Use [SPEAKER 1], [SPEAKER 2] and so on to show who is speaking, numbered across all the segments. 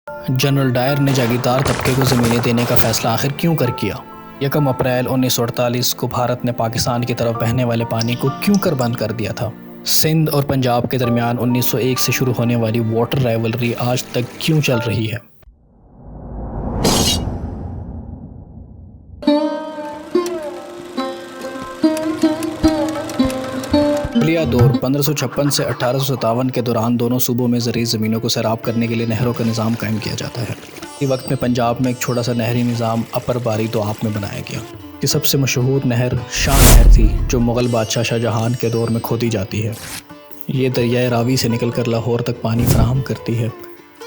[SPEAKER 1] General ڈائر نے جاگیردار طبقے کو زمینیں دینے کا فیصلہ آخر کیوں کیا؟ 1 اپریل 1948 کو بھارت نے پاکستان کی طرف بہنے والے پانی کو کیوں بند کر دیا تھا؟ سندھ اور پنجاب کے درمیان 1901 سے شروع ہونے والی واٹر رائیولری آج تک کیوں چل رہی ہے؟ پہلا دور 1556 سے 1857 کے دوران دونوں صوبوں میں زرعی زمینوں کو سیراب کرنے کے لیے نہروں کا نظام قائم کیا جاتا ہے۔ اسی وقت میں پنجاب میں ایک چھوٹا سا نہری نظام اپر باری دواب میں بنایا گیا۔ یہ سب سے مشہور نہر شاہ نہر تھی جو مغل بادشاہ شاہ جہان کے دور میں کھودی جاتی ہے۔ یہ دریائے راوی سے نکل کر لاہور تک پانی فراہم کرتی ہے،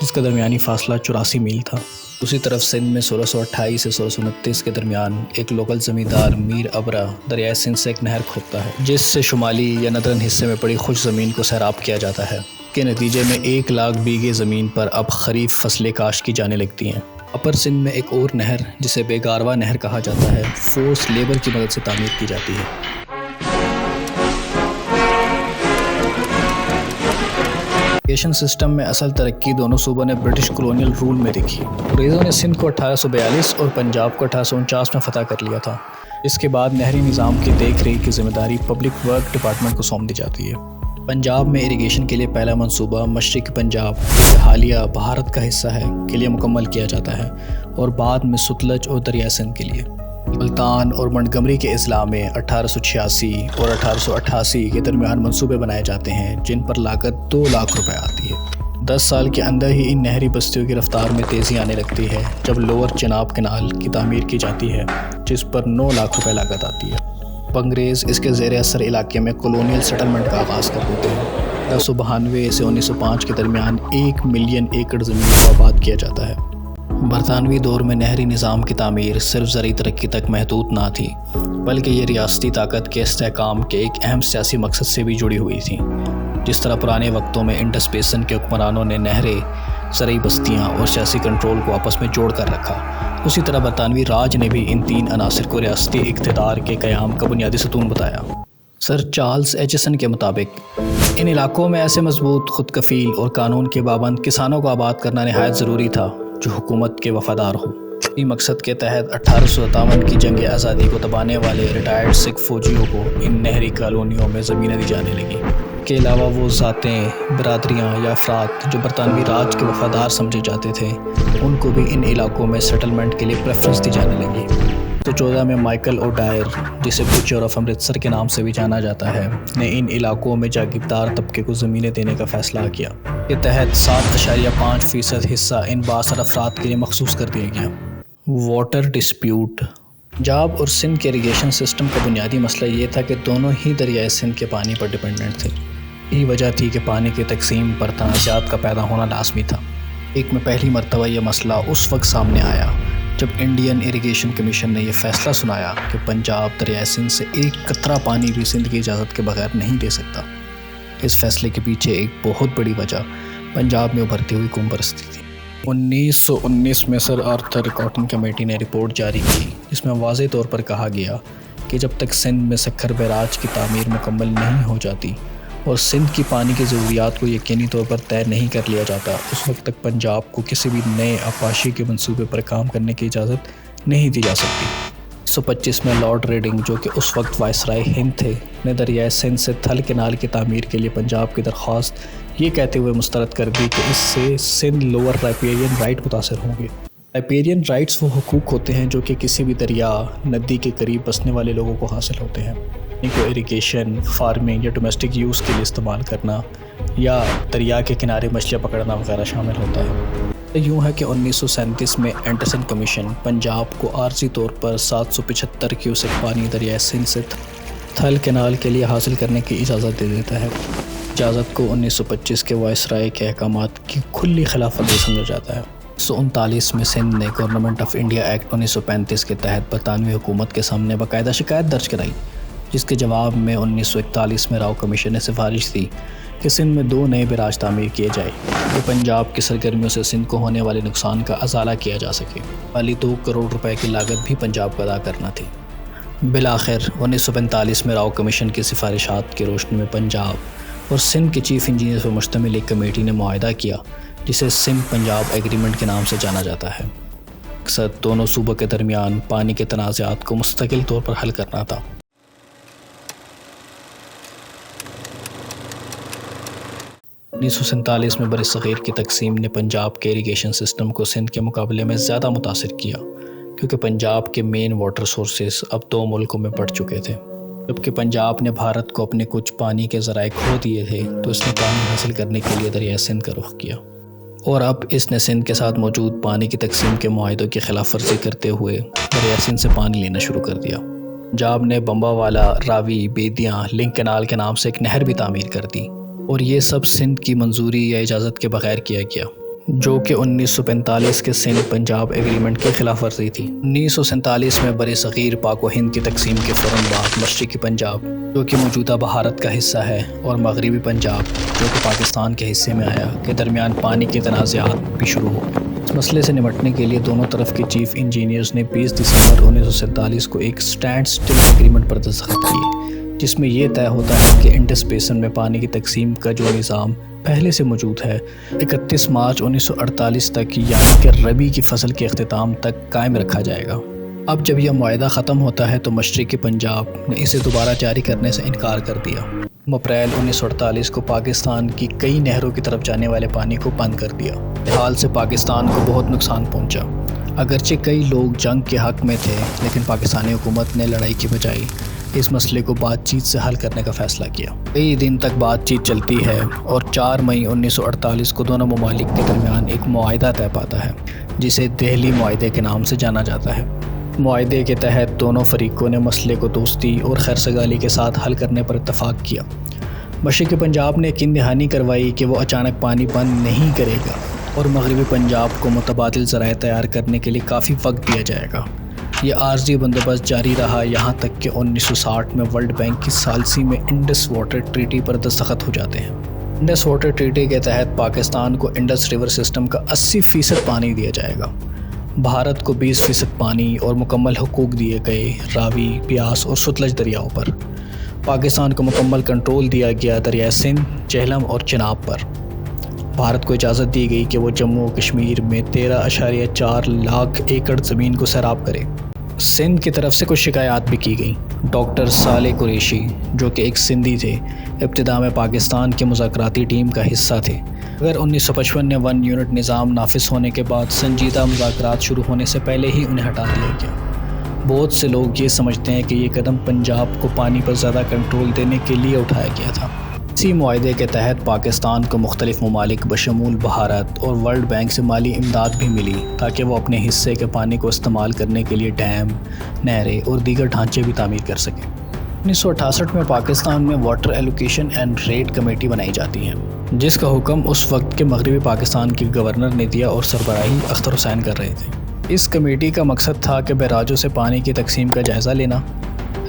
[SPEAKER 1] جس کا درمیانی فاصلہ 84 میل تھا۔ دوسری طرف سندھ میں 1628 سے 1629 کے درمیان ایک لوکل زمیندار میر ابرا دریائے سندھ سے ایک نہر کھودتا ہے، جس سے شمالی یا ندرن حصے میں پڑی خشک زمین کو سیراب کیا جاتا ہے۔ کے نتیجے میں 1 لاکھ بیگھے زمین پر اب خریف فصلیں کاشت کی جانے لگتی ہیں۔ اپر سندھ میں ایک اور نہر جسے بیگاروا نہر کہا جاتا ہے، فورس لیبر کی مدد سے تعمیر کی جاتی ہے۔ ایجوکیشن سسٹم میں اصل ترقی دونوں صوبوں نے برٹش کولونیل رول میں دیکھی۔ انگریزوں نے سندھ کو 1842 اور پنجاب کو 1849 میں فتح کر لیا تھا۔ اس کے بعد نہری نظام کی دیکھ ریکھ کی ذمہ داری پبلک ورک ڈپارٹمنٹ کو سونپ دی جاتی ہے۔ پنجاب میں اریگیشن کے لیے پہلا منصوبہ مشرقی پنجاب، جو حالیہ بھارت کا حصہ ہے، کے لیے مکمل کیا جاتا ہے اور بعد میں ستلج اور دریائے سندھ کے لیے۔ ملتان اور منٹگمری کے اضلاع میں 1886 اور 1888 کے درمیان منصوبے بنائے جاتے ہیں، جن پر لاگت 2 لاکھ روپے آتی ہے۔ 10 سال کے اندر ہی ان نہری بستیوں کی رفتار میں تیزی آنے لگتی ہے جب لوور چناب کینال کی تعمیر کی جاتی ہے، جس پر 9 لاکھ روپے لاگت آتی ہے۔ انگریز اس کے زیر اثر علاقے میں کولونیل سیٹلمنٹ کا آغاز کر دیتے ہیں۔ 1892 سے 1905 کے درمیان 1 ملین ایکڑ زمین کو آباد کیا جاتا ہے۔ برطانوی دور میں نہری نظام کی تعمیر صرف زرعی ترقی تک محدود نہ تھی، بلکہ یہ ریاستی طاقت کے استحکام کے ایک اہم سیاسی مقصد سے بھی جڑی ہوئی تھی۔ جس طرح پرانے وقتوں میں انڈس بیسن کے حکمرانوں نے نہریں، زرعی بستیاں اور سیاسی کنٹرول کو آپس میں جوڑ کر رکھا، اسی طرح برطانوی راج نے بھی ان 3 عناصر کو ریاستی اقتدار کے قیام کا بنیادی ستون بتایا۔ سر چارلس ایچسن کے مطابق ان علاقوں میں ایسے مضبوط، خود کفیل اور قانون کے پابند کسانوں کو آباد کرنا نہایت ضروری تھا جو حکومت کے وفادار ہو۔ اسی مقصد کے تحت 1857 کی جنگ آزادی کو دبانے والے ریٹائرڈ سکھ فوجیوں کو ان نہری کالونیوں میں زمینیں دی جانے لگیں۔ کے علاوہ وہ ذاتیں، برادریاں یا افراد جو برطانوی راج کے وفادار سمجھے جاتے تھے، ان کو بھی ان علاقوں میں سیٹلمنٹ کے لیے پریفرنس دی جانے لگی۔ 1914 میں مائیکل او ڈائر، جسے بچر آف امرتسر کے نام سے بھی جانا جاتا ہے، نے ان علاقوں میں جاگیردار طبقے کو زمینیں دینے کا فیصلہ کیا۔ کے تحت 7.5% حصہ ان بااثر افراد کے لیے مخصوص کر دیا گیا۔ Water dispute. پنجاب اور سندھ کے اریگیشن سسٹم کا بنیادی مسئلہ یہ تھا کہ دونوں ہی دریائے سندھ کے پانی پر ڈپینڈنٹ تھے۔ یہی وجہ تھی کہ پانی کی تقسیم پر تنازعات کا پیدا ہونا لازمی تھا۔ ایک میں پہلی مرتبہ یہ مسئلہ اس وقت سامنے آیا جب انڈین اریگیشن کمیشن نے یہ فیصلہ سنایا کہ پنجاب دریائے سندھ سے ایک قطرہ پانی بھی سندھ کی اجازت کے بغیر نہیں دے سکتا۔ اس فیصلے کے پیچھے ایک بہت بڑی وجہ پنجاب میں ابھرتی ہوئی قوم پرستی تھی۔ 1919 میں سر آرتھر کاٹن کمیٹی نے رپورٹ جاری کی، جس میں واضح طور پر کہا گیا کہ جب تک سندھ میں سکھر بیراج کی تعمیر مکمل نہیں ہو جاتی اور سندھ کی پانی کی ضروریات کو یقینی طور پر طے نہیں کر لیا جاتا، اس وقت تک پنجاب کو کسی بھی نئے آبپاشی کے منصوبے پر کام کرنے کی اجازت نہیں دی جا سکتی۔ 1925 میں لارڈ ریڈنگ، جو کہ اس وقت وائسرائے ہند تھے، نے دریائے سندھ سے تھل کینال کی تعمیر کے لیے پنجاب کی درخواست یہ کہتے ہوئے مسترد کر دی کہ اس سے سندھ لوور رائپیرین رائٹ متاثر ہوں گے۔ رائپیرین رائٹس وہ حقوق ہوتے ہیں جو کہ کسی بھی دریا، ندی کے قریب بسنے والے لوگوں کو حاصل ہوتے ہیں۔ ان کو اریگیشن، فارمنگ یا ڈومیسٹک یوز کے لیے استعمال کرنا یا دریا کے کنارے مچھلیاں پکڑنا وغیرہ شامل ہوتا ہے۔ یوں ہے کہ 1937 میں اینڈرسن کمیشن پنجاب کو عارضی طور پر 775 کیوسک پانی دریائے سندھ سے تھل کینال کے لیے حاصل کرنے کی اجازت دے دیتا ہے۔ اجازت کو 1925 کے وائسرائے کے احکامات کی کھلی خلاف ورزی سمجھا جاتا ہے۔ 1939 میں سندھ نے گورنمنٹ آف انڈیا ایکٹ 1935 کے تحت برطانوی حکومت کے سامنے باقاعدہ شکایت درج کرائی، جس کے جواب میں 1941 میں راؤ کمیشن نے سفارش دی کہ سندھ میں 2 نئے بیراج تعمیر کیے جائے کہ پنجاب کی سرگرمیوں سے سندھ کو ہونے والے نقصان کا ازالہ کیا جا سکے۔ والی 2 کروڑ روپے کی لاگت بھی پنجاب کو ادا کرنا تھی۔ بالآخر 1945 میں راؤ کمیشن کی سفارشات کی روشنی میں پنجاب اور سندھ کے چیف انجینئر پر مشتمل ایک کمیٹی نے معاہدہ کیا جسے سندھ پنجاب ایگریمنٹ کے نام سے جانا جاتا ہے۔ مقصد دونوں صوبوں کے درمیان پانی کے تنازعات کو مستقل طور پر حل کرنا تھا۔ 1947 میں برصغیر کی تقسیم نے پنجاب کے اریگیشن سسٹم کو سندھ کے مقابلے میں زیادہ متاثر کیا، کیونکہ پنجاب کے مین واٹر سورسز اب 2 ملکوں میں بڑھ چکے تھے۔ جبکہ پنجاب نے بھارت کو اپنے کچھ پانی کے ذرائع کھو دیے تھے، تو اس نے پانی حاصل کرنے کے لیے دریائے سندھ کا رخ کیا، اور اب اس نے سندھ کے ساتھ موجود پانی کی تقسیم کے معاہدوں کی خلاف ورزی کرتے ہوئے دریائے سندھ سے پانی لینا شروع کر دیا۔ پنجاب نے بمبا والا، راوی، بیدیاں، لنک کینال کے نام سے ایک نہر بھی تعمیر کر دی، اور یہ سب سندھ کی منظوری یا اجازت کے بغیر کیا گیا، جو کہ 1945 کے سندھ پنجاب ایگریمنٹ کی خلاف ورزی تھی۔ 1947 میں برصغیر پاک و ہند کی تقسیم کے فوراً بعد مشرقی پنجاب، جو کہ موجودہ بھارت کا حصہ ہے، اور مغربی پنجاب، جو کہ پاکستان کے حصے میں آیا، کے درمیان پانی کے تنازعات بھی شروع ہو گئے۔ اس مسئلے سے نمٹنے کے لیے دونوں طرف کے چیف انجینئرز نے 20 دسمبر 1947 کو ایک اسٹینڈ اسٹل ایگریمنٹ پر دستخط کیے، جس میں یہ طے ہوتا ہے کہ انڈس بیسن میں پانی کی تقسیم کا جو نظام پہلے سے موجود ہے 31 مارچ 1948 تک، یعنی کہ ربیع کی فصل کے اختتام تک قائم رکھا جائے گا۔ اب جب یہ معاہدہ ختم ہوتا ہے تو مشرقی پنجاب نے اسے دوبارہ جاری کرنے سے انکار کر دیا۔ اپریل 1948 کو پاکستان کی کئی نہروں کی طرف جانے والے پانی کو بند کر دیا۔ حال سے پاکستان کو بہت نقصان پہنچا۔ اگرچہ کئی لوگ جنگ کے حق میں تھے، لیکن پاکستانی حکومت نے لڑائی کی بجائے اس مسئلے کو بات چیت سے حل کرنے کا فیصلہ کیا۔ کئی دن تک بات چیت چلتی ہے، اور 4 مئی 1948 کو دونوں ممالک کے درمیان ایک معاہدہ طے پاتا ہے، جسے دہلی معاہدے کے نام سے جانا جاتا ہے۔ معاہدے کے تحت دونوں فریقوں نے مسئلے کو دوستی اور خیر سگالی کے ساتھ حل کرنے پر اتفاق کیا۔ مشرقی پنجاب نے یقین دہانی کروائی کہ وہ اچانک پانی بند نہیں کرے گا، اور مغربی پنجاب کو متبادل ذرائع تیار کرنے کے لیے کافی وقت دیا جائے گا۔ یہ عارضی بندوبست جاری رہا یہاں تک کہ 1960 میں ورلڈ بینک کی ثالثی میں انڈس واٹر ٹریٹی پر دستخط ہو جاتے ہیں۔ انڈس واٹر ٹریٹی کے تحت پاکستان کو انڈس ریور سسٹم کا 80% پانی دیا جائے گا، بھارت کو 20% پانی اور مکمل حقوق دیے گئے راوی، بیاس اور ستلج دریاؤں پر۔ پاکستان کو مکمل کنٹرول دیا گیا دریائے سندھ، جہلم اور چناب پر۔ بھارت کو اجازت دی گئی کہ وہ جموں و کشمیر میں 13.4 لاکھ ایکڑ زمین کو سیراب کرے۔ سندھ کی طرف سے کچھ شکایات بھی کی گئیں۔ ڈاکٹر صالح قریشی، جو کہ ایک سندھی تھے، ابتدا میں پاکستان کی مذاکراتی ٹیم کا حصہ تھے، مگر 1955 میں 1 یونٹ نظام نافذ ہونے کے بعد سنجیدہ مذاکرات شروع ہونے سے پہلے ہی انہیں ہٹا دیا گیا۔ بہت سے لوگ یہ سمجھتے ہیں کہ یہ قدم پنجاب کو پانی پر زیادہ کنٹرول دینے کے لیے اٹھایا گیا تھا۔ اسی معاہدے کے تحت پاکستان کو مختلف ممالک بشمول بھارت اور ورلڈ بینک سے مالی امداد بھی ملی، تاکہ وہ اپنے حصے کے پانی کو استعمال کرنے کے لیے ڈیم، نہریں اور دیگر ڈھانچے بھی تعمیر کر سکیں۔ 1968 میں پاکستان میں water allocation and rate committee بنائی جاتی ہے، جس کا حکم اس وقت کے مغربی پاکستان کے گورنر نے دیا اور سربراہی اختر حسین کر رہے تھے۔ اس کمیٹی کا مقصد تھا کہ بیراجوں سے پانی کی تقسیم کا جائزہ لینا،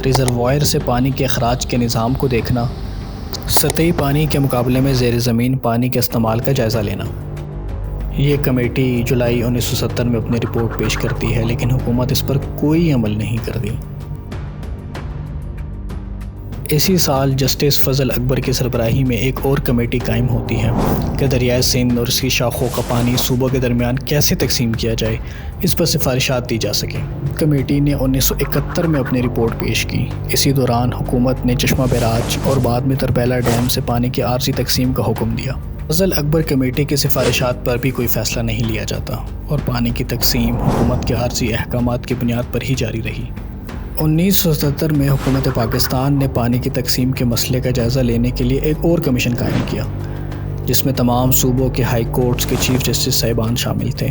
[SPEAKER 1] ریزروائر سے پانی کے اخراج کے نظام کو دیکھنا، سطحی پانی کے مقابلے میں زیر زمین پانی کے استعمال کا جائزہ لینا۔ یہ کمیٹی جولائی 1970 میں اپنی رپورٹ پیش کرتی ہے، لیکن حکومت اس پر کوئی عمل نہیں کرتی۔ اسی سال جسٹس فضل اکبر کی سربراہی میں ایک اور کمیٹی قائم ہوتی ہے کہ دریائے سندھ اور اس کی شاخوں کا پانی صوبوں کے درمیان کیسے تقسیم کیا جائے، اس پر سفارشات دی جا سکیں۔ کمیٹی نے 1971 میں اپنی رپورٹ پیش کی۔ اسی دوران حکومت نے چشمہ بیراج اور بعد میں تربیلا ڈیم سے پانی کی عارضی تقسیم کا حکم دیا۔ فضل اکبر کمیٹی کی سفارشات پر بھی کوئی فیصلہ نہیں لیا جاتا، اور پانی کی تقسیم حکومت کے عارضی احکامات کی بنیاد پر ہی جاری رہی۔ 1977 میں حکومت پاکستان نے پانی کی تقسیم کے مسئلے کا جائزہ لینے کے لیے ایک اور کمیشن قائم کیا، جس میں تمام صوبوں کے ہائی کورٹس کے چیف جسٹس صاحبان شامل تھے،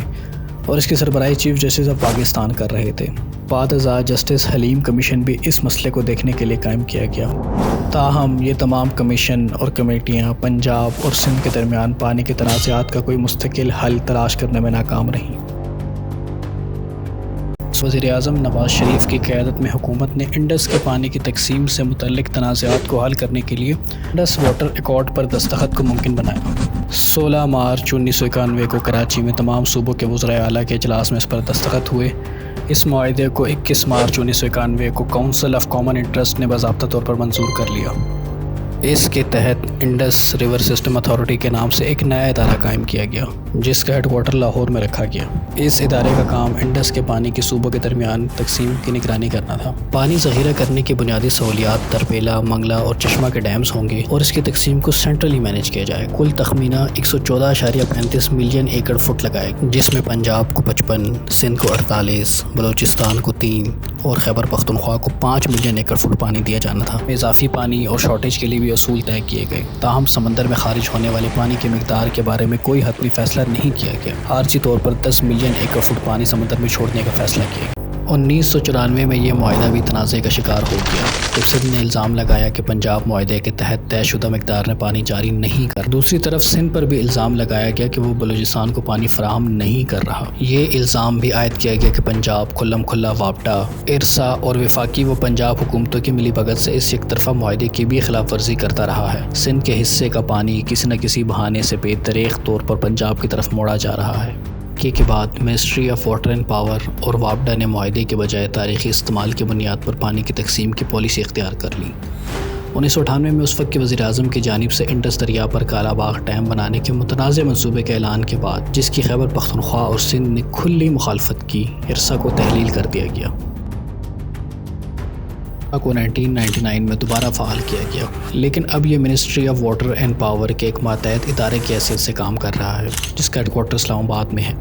[SPEAKER 1] اور اس کی سربراہی چیف جسٹس آف پاکستان کر رہے تھے۔ بعد ازاں جسٹس حلیم کمیشن بھی اس مسئلے کو دیکھنے کے لیے قائم کیا گیا۔ تاہم یہ تمام کمیشن اور کمیٹیاں پنجاب اور سندھ کے درمیان پانی کے تنازعات کا کوئی مستقل حل تلاش کرنے میں ناکام رہیں۔ وزیر اعظم نواز شریف کی قیادت میں حکومت نے انڈس کے پانی کی تقسیم سے متعلق تنازعات کو حل کرنے کے لیے انڈس واٹر ایکارڈ پر دستخط کو ممکن بنایا۔ 16 مارچ 1991 کو کراچی میں تمام صوبوں کے وزرائے اعلیٰ کے اجلاس میں اس پر دستخط ہوئے۔ اس معاہدے کو 21 مارچ 1991 کو کونسل آف کامن انٹرسٹ نے باضابطہ طور پر منظور کر لیا۔ اس کے تحت انڈس ریور سسٹم اتھارٹی کے نام سے ایک نیا ادارہ قائم کیا گیا جس کا ہیڈ کوارٹر لاہور میں رکھا گیا۔ اس ادارے کا کام انڈس کے پانی کی صوبوں کے درمیان تقسیم کی نگرانی کرنا تھا۔ پانی ذخیرہ کرنے کی بنیادی سہولیات ترپیلا، منگلا اور چشمہ کے ڈیمز ہوں گے اور اس کی تقسیم کو سینٹرلی مینیج کیا جائے۔ کل تخمینہ 114.35 ملین ایکڑ فٹ لگائے جس میں پنجاب کو 55، سندھ کو 48، بلوچستان کو 3 اور خیبر پختونخوا کو 5 ملین ایکڑ فٹ پانی دیا جانا تھا۔ اضافی پانی اور شارٹیج کے لیے بھی اصول طے کیے گئے، تاہم سمندر میں خارج ہونے والے پانی کی مقدار کے بارے میں کوئی حتمی فیصلہ نہیں کیا گیا۔ عارضی طور پر 10 ملین ایکڑ فٹ پانی سمندر میں چھوڑنے کا فیصلہ کیا گیا۔ 1994 میں یہ معاہدہ بھی تنازع کا شکار ہو گیا جب سندھ نے الزام لگایا کہ پنجاب معاہدے کے تحت طے شدہ مقدار میں پانی جاری نہیں کر۔ دوسری طرف سندھ پر بھی الزام لگایا گیا کہ وہ بلوچستان کو پانی فراہم نہیں کر رہا۔ یہ الزام بھی عائد کیا گیا کہ پنجاب کھلم کھلا وابڈا، ارسا اور وفاقی و پنجاب حکومتوں کی ملی بھگت سے اس یک طرفہ معاہدے کی بھی خلاف ورزی کرتا رہا ہے۔ سندھ کے حصے کا پانی کسی نہ کسی بہانے سے بے دریغ طور پر پنجاب کی طرف موڑا جا رہا ہے۔ کے بعد ministry of water and power اور وابڈا نے معاہدے کے بجائے تاریخی استعمال کی بنیاد پر پانی کی تقسیم کی پالیسی اختیار کر لی۔ 1998 میں اس وقت کے وزیر اعظم کی جانب سے انڈس دریا پر کالا باغ ڈیم بنانے کے متنازع منصوبے کے اعلان کے بعد، جس کی خیبر پختونخوا اور سندھ نے کھلی مخالفت کی، ارسا کو تحلیل کر دیا گیا۔ کو 1999 میں دوبارہ فعال کیا گیا، لیکن اب یہ ministry of water and power کے ایک ماتحت ادارے کی حیثیت سے کام کر رہا ہے جس کا ہیڈ کوارٹر اسلام آباد میں ہے۔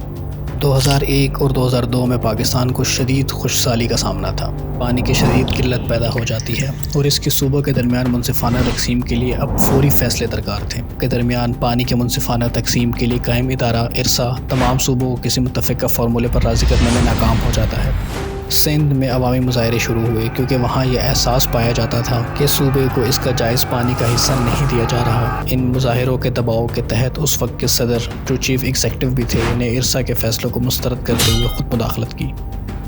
[SPEAKER 1] 2001 اور 2002 میں پاکستان کو شدید خشک سالی کا سامنا تھا۔ پانی کی شدید قلت پیدا ہو جاتی ہے اور اس کی صوبوں کے درمیان منصفانہ تقسیم کے لیے اب فوری فیصلے درکار تھے۔ کے درمیان پانی کے منصفانہ تقسیم کے لیے قائم ادارہ ارسا تمام صوبوں کو کسی متفقہ فارمولے پر راضی کرنے میں ناکام ہو جاتا ہے۔ سندھ میں عوامی مظاہرے شروع ہوئے کیونکہ وہاں یہ احساس پایا جاتا تھا کہ صوبے کو اس کا جائز پانی کا حصہ نہیں دیا جا رہا۔ ان مظاہروں کے دباؤ کے تحت اس وقت کے صدر، جو چیف ایگزیکٹو بھی تھے، نے ارسا کے فیصلوں کو مسترد کرتے ہوئے خود مداخلت کی۔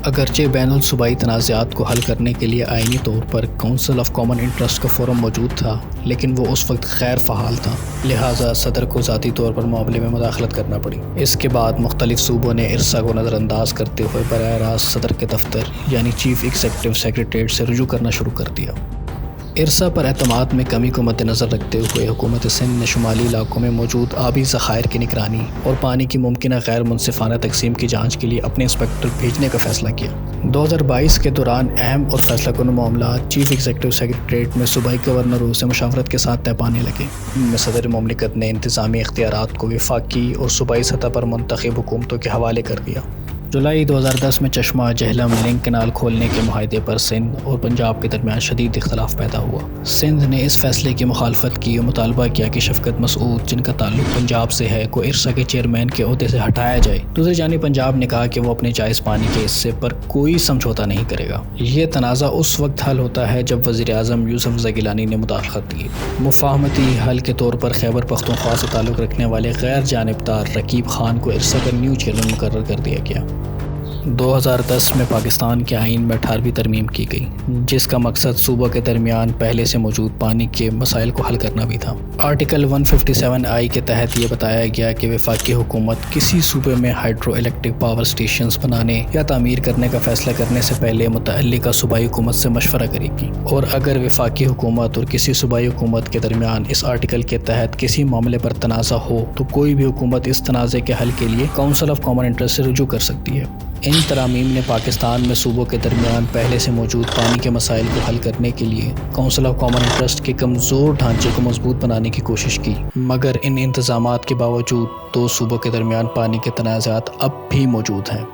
[SPEAKER 1] اگرچہ بین الصوبائی تنازعات کو حل کرنے کے لیے آئینی طور پر کونسل آف کامن انٹرسٹ کا فورم موجود تھا، لیکن وہ اس وقت غیر فعال تھا، لہٰذا صدر کو ذاتی طور پر معاملے میں مداخلت کرنا پڑی۔ اس کے بعد مختلف صوبوں نے ارسا کو نظر انداز کرتے ہوئے براہ راست صدر کے دفتر یعنی چیف ایگزیکٹو سیکریٹریٹ سے رجوع کرنا شروع کر دیا۔ ارسا پر اعتماد میں کمی کو مد نظر رکھتے ہوئے حکومت سندھ نے شمالی علاقوں میں موجود آبی ذخائر کی نگرانی اور پانی کی ممکنہ غیر منصفانہ تقسیم کی جانچ کے لیے اپنے انسپکٹر بھیجنے کا فیصلہ کیا۔ 2022 کے دوران اہم اور فیصلہ کن معاملات چیف ایگزیکٹو سیکریٹریٹ میں صوبائی گورنروں سے مشاورت کے ساتھ طے پانے لگے۔ ان میں صدر مملکت نے انتظامی اختیارات کو وفاقی اور صوبائی سطح پر منتخب حکومتوں کے حوالے کر دیا۔ جولائی 2010 میں چشمہ جہلم لنک کنال کھولنے کے معاہدے پر سندھ اور پنجاب کے درمیان شدید اختلاف پیدا ہوا۔ سندھ نے اس فیصلے کی مخالفت کی اور مطالبہ کیا کہ شفقت مسعود، جن کا تعلق پنجاب سے ہے، کو ارسا کے چیئرمین کے عہدے سے ہٹایا جائے۔ دوسری جانب پنجاب نے کہا کہ وہ اپنے جائز پانی کے حصے پر کوئی سمجھوتہ نہیں کرے گا۔ یہ تنازع اس وقت حل ہوتا ہے جب وزیر اعظم یوسف زئی گیلانی نے مداخلت کی۔ مفاہمتی حل کے طور پر خیبر پختونخوا سے تعلق رکھنے والے غیر جانبدار رقیب خان کو ارسا کا نیو چیئرمین مقرر کر دیا گیا۔ 2010 میں پاکستان کے آئین میں 18ویں ترمیم کی گئی، جس کا مقصد صوبہ کے درمیان پہلے سے موجود پانی کے مسائل کو حل کرنا بھی تھا۔ آرٹیکل 157I کے تحت یہ بتایا گیا کہ وفاقی حکومت کسی صوبے میں ہائیڈرو الیکٹرک پاور اسٹیشنز بنانے یا تعمیر کرنے کا فیصلہ کرنے سے پہلے متعلقہ صوبائی حکومت سے مشورہ کرے گی، اور اگر وفاقی حکومت اور کسی صوبائی حکومت کے درمیان اس آرٹیکل کے تحت کسی معاملے پر تنازع ہو تو کوئی بھی حکومت اس تنازع کے حل کے لیے کونسل آف کامن انٹرسٹ سے رجوع کر سکتی ہے۔ ان ترامیم نے پاکستان میں صوبوں کے درمیان پہلے سے موجود پانی کے مسائل کو حل کرنے کے لیے کونسل آف کامن انٹرسٹ کے کمزور ڈھانچے کو مضبوط بنانے کی کوشش کی، مگر ان انتظامات کے باوجود دو صوبوں کے درمیان پانی کے تنازعات اب بھی موجود ہیں۔